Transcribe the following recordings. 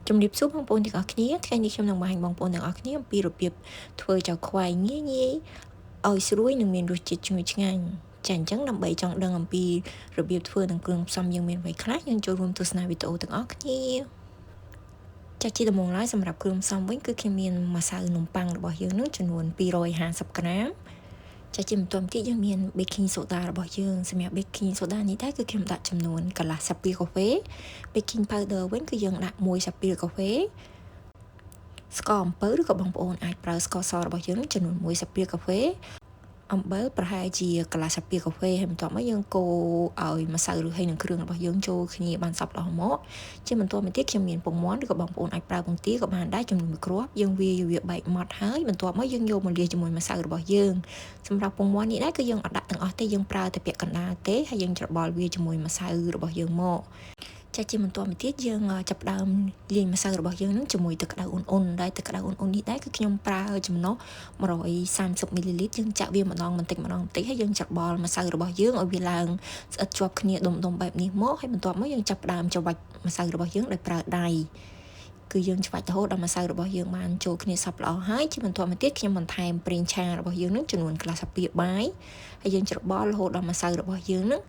ជំរាបសួរបងប្អូនទាំងអស់គ្នាថ្ងៃនេះខ្ញុំនឹងបង្ហាញបងប្អូនទាំងអស់គ្នាអំពីរបៀបធ្វើចាខ្វៃងាយៗឲ្យស្រួយនិងមានរសជាតិឈ្ងុយឆ្ងាញ់ចាអញ្ចឹងដើម្បីចង់ដឹងអំពីរបៀបធ្វើនិងគ្រឿងផ្សំយើងមានអ្វីខ្លះយើងចូលរួមទស្សនាវីដេអូទាំងអស់គ្នាចាជាដំបូងឡើយសម្រាប់គ្រឿងផ្សំវិញគឺខ្ញុំមានម្សៅនំប៉័ងរបស់យើងនឹងចំនួន250ក្រាមចាជាបន្ទាប់ទៀតយើងមាន baking soda របស់យើងសម្រាប់ baking soda នេះដែរគឺខ្ញុំដាក់ចំនួនកន្លះស្លាបព្រាកាហ្វេ baking powder វិញគឺយើងដាក់1ស្លាបព្រាកាហ្វេស្ករអំពៅឬក៏បងប្អូនអាចប្រើស្ករសរបស់យើងចំនួន1ស្លាបព្រាកាហ្វេអំបិលប្រហែលជាកន្លះស្លាបព្រាកាហ្វេហើយបន្ទាប់មកយើងកូរឲ្យម្សៅឬហើយនឹងគ្រឿងរបស់យើងចូលគ្នាបានសព្វល្អមកជាបន្ទាប់មកទៀតខ្ញុំមានពងមាន់ឬក៏បងប្អូនអាចប្រើពងទាក៏បានដែរចំនួន1គ្រាប់យើងវាបែកម៉ត់ហើយបន្ទាប់មកយើងយកមកលាយជាមួយម្សៅរបស់យើងសម្រាប់ពងមាន់នេះដែរគឺយើងអត់ដាក់ទាំងអស់ទេយើងប្រើតែពាក់កណ្ដាលទេហើយយើងច្របល់វាជាមួយម្សៅរបស់យើងមកចាជាបន្ទាប់មកទៀតយើងចាប់ផ្ដើមលាយម្សៅរបស់យើងនឹងជាមួយទឹកក្តៅអ៊ុនៗដែរទឹកក្តៅអ៊ុនៗនេះដែរគឺខ្ញុំប្រើចំណុះ130មីលីលីត្រយើងចាក់វាម្ដងបន្តិចហើយយើងច្របល់ម្សៅរបស់យើងឲ្យវាឡើងស្អិតជាប់គ្នាដុំបែបនេះមកហើយបន្ទាប់មកយើងចាប់ផ្ដើមច្របាច់ម្សៅរបស់យើងដោយប្រើដៃគឺយើងច្របាច់រហូតដល់ម្សៅរបស់យើងបានចូលគ្នាសព្វល្អហើយជាបន្ទាប់មកទៀតខ្ញុំបន្ថែមប្រេងឆារបស់យើងនឹងចំនួនកន្លះស្លាបព្រាបាយហើយយើងច្របល់រហូតដល់ម្សៅរបស់យើងនឹង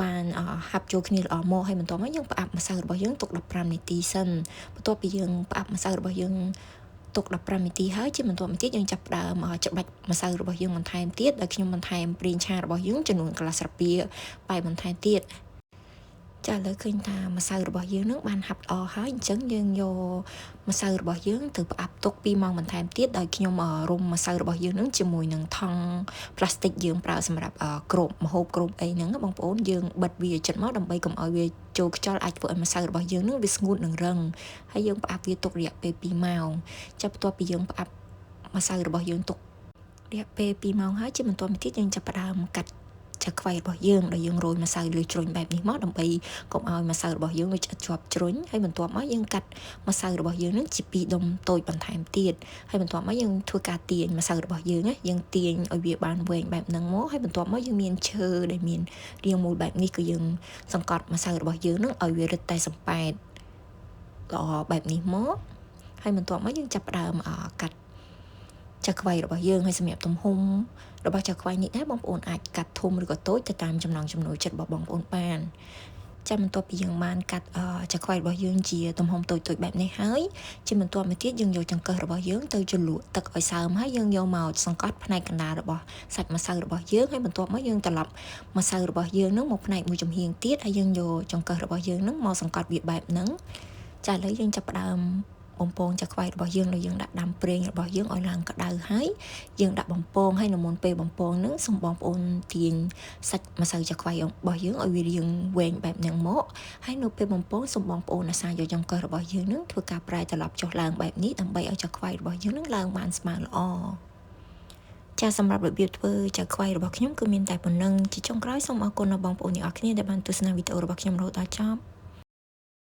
បានហាប់ចូលគ្នាល្អមកហើយបន្ទាប់មកយើងផ្អាប់ម្សៅរបស់យើងទុក15នាទីសិនបន្ទាប់ពីយើងផ្អាប់ម្សៅរបស់យើងទុក15នាទីហើយជាបន្ទាប់មកទៀតយើងចាប់ផ្ដើមច្របាច់ម្សៅរបស់យើងបន្ថែមទៀតដោយខ្ញុំបន្ថែមប្រេងឆារបស់យើងចំនួនកន្លះស្លាបព្រាបាយបន្ថែមទៀតចាឥឡូវឃើញថាម្សៅរបស់យើងនឹងបានហាប់ល្អហើយអញ្ចឹងយើងយកម្សៅរបស់យើងទៅផ្អាប់ទុក2ម៉ោងបន្ថែមទៀតដោយខ្ញុំរុំម្សៅរបស់យើងនឹងជាមួយនឹងថង់ផ្លាស្ទិកយើងប្រើសម្រាប់គ្របម្ហូបគ្របអីហ្នឹងបងប្អូនយើងបិទវាជិតមកដើម្បីកុំឲ្យវាចូលខ្យល់អាចធ្វើឲ្យម្សៅរបស់យើងនឹងវាស្ងួតនិងរឹងហើយយើងផ្អាប់វាទុករយៈពេល2ម៉ោងចាប់បន្ទាប់ពីយើងផ្អាប់ម្សៅរបស់យើងទុករយៈពេល2ម៉ោងហើយជាបន្ទាប់មកទៀតយើងចាប់ផ្ដើមកាត់ចាខ្វៃរបស់យើងដែលយើងរោយម្សៅលើជ្រុញបែបនេះមកដើម្បីកុំឲ្យម្សៅរបស់យើងវាឆ្អិតជាប់ជ្រុញហើយបន្ទាប់មកយើងកាត់ម្សៅរបស់យើងនឹងជា2ដុំតូចបន្ថែមទៀតហើយបន្ទាប់មកយើងធ្វើការទាញម្សៅរបស់យើងណាយើងទាញឲ្យវាបានវែងបែបហ្នឹងមកហើយបន្ទាប់មកយើងមានឈើដែលមានរាងមូលបែបនេះគឺយើងសង្កត់ម្សៅរបស់យើងនឹងឲ្យវារឹតតែសំប៉ែតល្អបែបនេះមកហើយបន្ទាប់មកយើងចាប់ផ្ដើមកាត់ចាខ្វៃរបស់យើងហើយសម្រាប់ទំហំរបស់ចាខ្វៃនេះដែរបងប្អូនអាចកាត់ធំឬក៏តូចទៅតាមចំណង់ចំណូលចិត្តរបស់បងប្អូនបានចាំបន្ទាប់ពីយើងបានកាត់ចាខ្វៃរបស់យើងជាទំហំតូចបែបនេះហើយជាបន្ទាប់មកទៀតយើងយកចង្កឹះរបស់យើងទៅជ្រលក់ទឹកឲ្យសើមហើយយើងយកមកសង្កត់ផ្នែកកណ្ដាលរបស់សាច់ម្សៅរបស់យើងហើយបន្ទាប់មកយើងត្រឡប់ម្សៅរបស់យើងនឹងមកផ្នែកមួយចំហៀងទៀតហើយយើងយកចង្កឹះរបស់យើងនឹងមកសង្កត់វាបែបហ្នឹងចាឥឡូវយើងចាប់ផ្ដើមបំពងចាខ្វៃរបស់យើងដែលយើងដាក់ដាំប្រេងរបស់យើងឲ្យឡើងក្តៅហើយយើងដាក់បំពងហើយនៅមុនពេលបំពងនឹងសូមបងប្អូនទាញសាច់ម្សៅចាខ្វៃរបស់យើងឲ្យវារាងវែងបែបហ្នឹងមកហើយនៅពេលបំពងសូមបងប្អូនអាសាយកចង្កឹះរបស់យើងនឹងធ្វើការប្រែត្រឡប់ចុះឡើងបែបនេះដើម្បីឲ្យចាខ្វៃរបស់យើងនឹងឡើងបានស្មើល្អចាសម្រាប់របៀបធ្វើចាខ្វៃរបស់ខ្ញុំគឺមានតែប៉ុណ្្នឹងជាចុងក្រោយសូមអរគុណដល់បងប្អូនទាំងអស់គ្នាដែលបានទស្សនាវីដេអូរបស់ខ្ញុំរហូតដល់ចប់